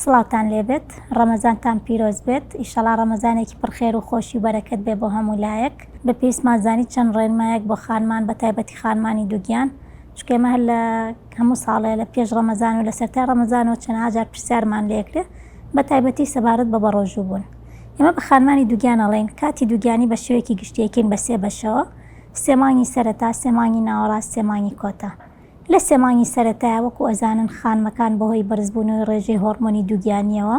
سڵاوتان لێبێت ڕەمەزانتان پیرۆز بێت ئیشەڵا ڕەمەزانێکی پڕخێر و خۆشی و بەرەکەت بێ بۆ هەموو لایەک بە پێویستمان زانی چەند ڕێنمایەک بۆ خانمان بە تایبەتی خانمانی دووگیان چونکە ئێمە هەر لە هەموو ساڵێ لە پێش ڕەمەزان و لە سەرەتای ڕەمەزانەوە چەند ئاجار پرسیارمان لێکرێ بە تایبەتی سەبارەت بە ڕۆژوو بوون. ئێمە بە خانمانی دووگیان ئەڵێن کاتی دووگیانی بە شێوەیەکی گشتیەکەین بە سێ بەشەوە: سێ مانگی سەرەتا، سێ مانگی ناوەڕاست، سێ مانگی کۆتا. لە سێ مانگی سەرەتایە وەکو ئەزانن خانمەکان بەهۆی بەرزبوونەوەی ڕێژەی هۆرمۆنی دووگیانیەوە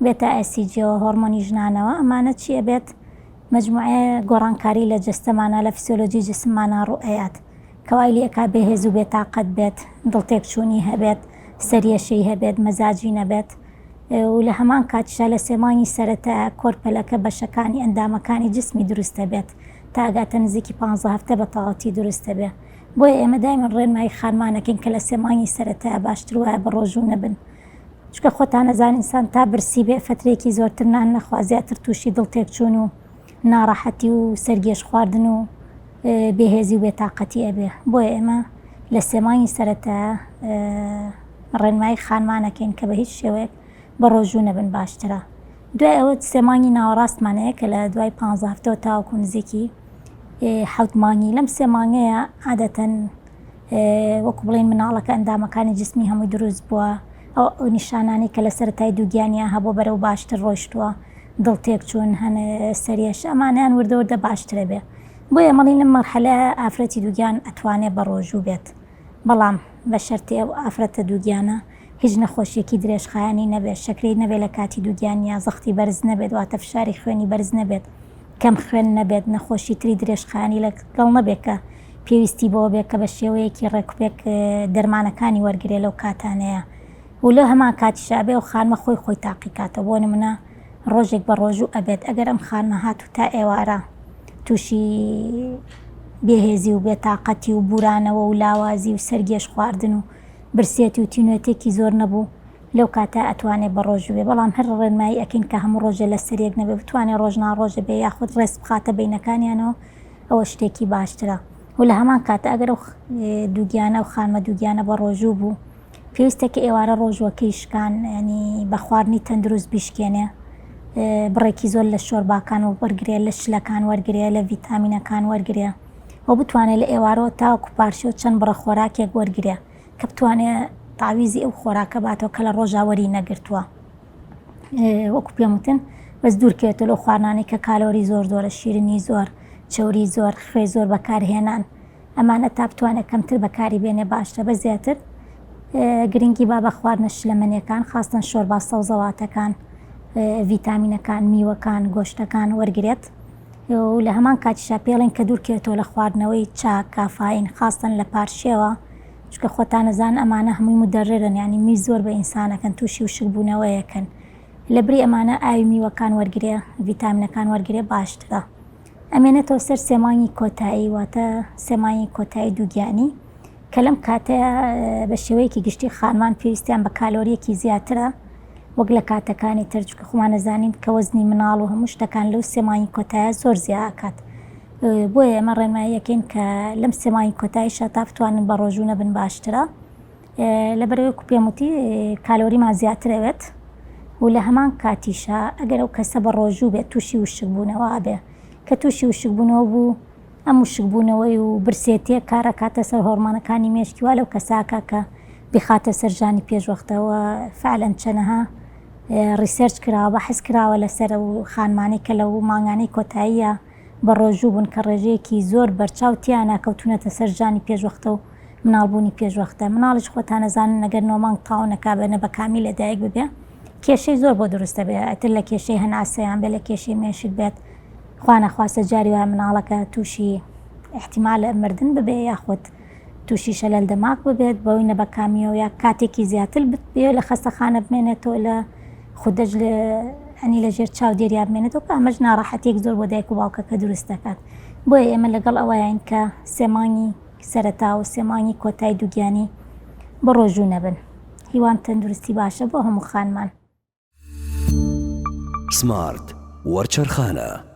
بێتە ئەسیجیەوە هۆرمۆنی ژنانەوە ئەمانە چیە بێت مەجموعە گۆڕانکاری لە جەستەمانە لە فسیۆلۆجی جسممانە ڕوئەیات کەوای لێ ئەکا بێهێز و بێتاقەت بێت، دڵتێکچوونی هەبێت، سەریەشەی هەبێت، مەزاجی نەبێت و لە هەمان کاتیشا لە سێ مانگی سەرەتایە کۆرپەلەکە بەشەکانی ئەندامەکانی جسمی دروستە بێت تا ئەگاتە نزیکی 15 هەفتە بە تەواوەتی دروستە بێ. بۆیە ئێمە دایمەن ڕێنمایی خانمانەکەین کە لە سێ مانگی سەرەتایە باشتر وایە بە ڕۆژوو نەبن، چونکە خۆتان ئەزانن ئینسان تا برسی بێ فترەیەکی زۆرتر نان نەخوا زیاتر تووشی دڵتێکچوون و ناڕەحەتی و سەرگێش خواردن و بێهێزی و بێتاقەتی ئەبێ. بۆیە ئێمە لە سێ مانگی سەرەتایە ڕێنمایی خانمانەکەین کە بە هیچ شێوەیەک بە ڕۆژوو نەبن باشترە. دوای ئەوە سێ مانگی ناوەڕاستمانەیە کە لە دوای 15 هەفتەوە تاوەکو نزیکی 7 مانگی. لەم سێ مانگەیە عادەتەن وەکو بڵێن مناڵەکە ئەندامەکانی جسمی هەمووی دروست بووە، ئەو نیشانانی کە لە سەرەتای دووگیانیا هەبوو بەرەو باشتر ڕۆیشتووە، دڵتێکچوون هەنە سەریەش ئەمانیان وردە وردە باشترە بێ. بۆیە مەڵی لەم مەرحەلەیە ئافرەتی دووگیان ئەتوانێت بە ڕۆژوو بێت، بەڵام بە شەرتی ئەو ئافرەتە دووگیانە هیچ نەخۆشیەکی درێژخایانی نەبێت، شەکرەی نەبێت لە کاتی دووگیانیا، زەختی بەرز نەبێت، واتە فشاری خوێنی بەرز نەبێت، کەم خوێن نەبێت، نەخۆشی تری درێژخایانی لەگەڵ نەبێت کە پێویستی بۆ بێت کە بە شێوەیەکی ڕێکوپێک دەرمانەکانی وەرگێ لەو کاتانەیە و لە هەمان کاتیشا بێ و خانمە خۆی تاقیکاتە. بۆ نمونە ڕۆژێک بە ڕۆژوو ئەبێت ئەگەر ئەم خانمە هاتوو تا ئێوارە تووشی بێهێزی و بێتاقەتی و بورانەوە و لاوازی و سەرگێش خواردن و برسێتی و تینوێتێکی زۆر نەبوو لەو کاتە ئەتوانێت بە ڕۆژوو بێ. بەڵام هەر ڕێنمایی ئەکەین کە هەموو ڕۆژە لە سەرێک نەبێ، بتوانێت ڕۆژناڕۆژە بێ یاخود ڕێز بخاتە بینەکانیانەوە، ئەوە شتێکی باشترە. و لە هەمان کاتە ئەگەر دووگیانە و خانمە دووگیانە بە ڕۆژوو بوو پێویستە کە ئێوارە ڕۆژوەکەی شکان ینی بە خواردنی تەندروست بیشکێنێ، بڕێکی زۆر لە شۆرباکان و وەرگێ، لە شلەکان وەرگێ، لە ڤیتامینەکان وەرگێ و بتوانێت لە ئێوارەوە تاوەکو پارچە و چەند بڕە خۆراکێک وەرگێ کە بتوانێت تاویزی ئەو خۆراکە باتەوە کە لە ڕۆژاوەری نەگرتووە. وەکو پێم وتن بەس دوورکێتە لەو خواردانەی کە کالۆری زۆر زۆرە، شیرینی زۆر، چەوری زۆر، خوێ زۆر بەکارهێنان، ئەمانە تا بتوانێت کەمتر بەکاری بێنێ باشترە. بە زیاتر گرنگی با بە خواردنە شلەمەنیەکان خاستن شۆربا سەوزەواتەکان، ڤیتامینەکان، میوەکان، گۆشتەکان وەرگێت و لە هەمان کاتیشا پێڵێن کە دوورکێتەوە لە خواردنەوەی چاک، کافاین، خاستن لە پارچێوە، چونکە خۆتان ئەزانن ئەمانە هەمووی مودەڕێرن، ینی می زۆر بە ئینسانەکەن، تووشی وشک بوونەوەیەکەن. لە بری ئەمانە ئاوی میوەکان وەرگێ، ڤیتامینەکان وەرگێ باشترە. ئەمێنێتەوە سەر سێ مانگی کۆتایی، واتە سێ مانگی کۆتایی دووگیانی کە لەم کاتەیە بە شێوەیەکی گشتی خانمان پێویستیان بە کالۆریەکی زیاترە وەک لە کاتەکانی تر، چونکە خۆمان ئەزانین کە وەزنی مناڵ و هەموو شتەکان لەو سێ مانگی کۆتایە زۆر زیادەکات. بۆیە ئێمە ڕێنماییەکەین کە لەم سێ مانگی کۆتاییشە تا بتوانن بە ڕۆژوو نەبن باشترە. لەبەرەوەی پێم وتی کالۆریمان زیاترەوێت و لە هەمان کاتیشا ئەگەر ئەو کەسە بە ڕۆژوو بێت تووشی وشک بوونەوە بێ کە تووشی وشک بوونەوە بوو، ئەم وشک بوونەوەی و برسێتیە کارەکاتە سەر هۆرمۆنەکانی مێشکی وا لەو کەساکە کە بخاتە سەرژانی پێشوەختەوە. فعلەن چەنەها ریسێرچ کراوە، بەحث کراوە لەسەر و خانمانەی کە لەو مانگانەی کۆتاییە بە ڕۆژوو بوون کە ڕێژەیەکی زۆر بەرچاوتیان ناکەوتونەتە سەرژانی پێشوەختە و مناڵبوونی پێشوەختە. مناڵش خۆتان ئەزانن ئەگەر 9 مانگ تاو نەکابێنە بە کامی لەدایک ببێ کێشەی زۆر بۆ دروستە بێ، ئەتر لە کێشەی هەناسەیان بێ، لە کێشەی مێشک بێت، خوا نەخواستە جاری وایە مناڵەکە تووشی احتیمال مردن ببێ یاخود تووشی شەلەل دەماغ ببێت بەوەی نەبەکامیەوە یا کاتێکی زیاتر بێ لە خەستەخانە بمێنێتەوە لە خودەج ئەنی لە ژێر چاو دێریا بمێنێتەوە کە ئەمەش ناڕەحەتێک زۆر بۆ دایک و باوکەکە دروست دەکات. بۆیە ئێمە لەگەڵ ئەوەیان کە سێ مانگی سەرەتا و سێ مانگی کۆتایی دووگیانی بە ڕۆژوو نەبن. هیوان تەندروستی باشە بۆ هەموو خانمان. سمارت وەرچەرخانە.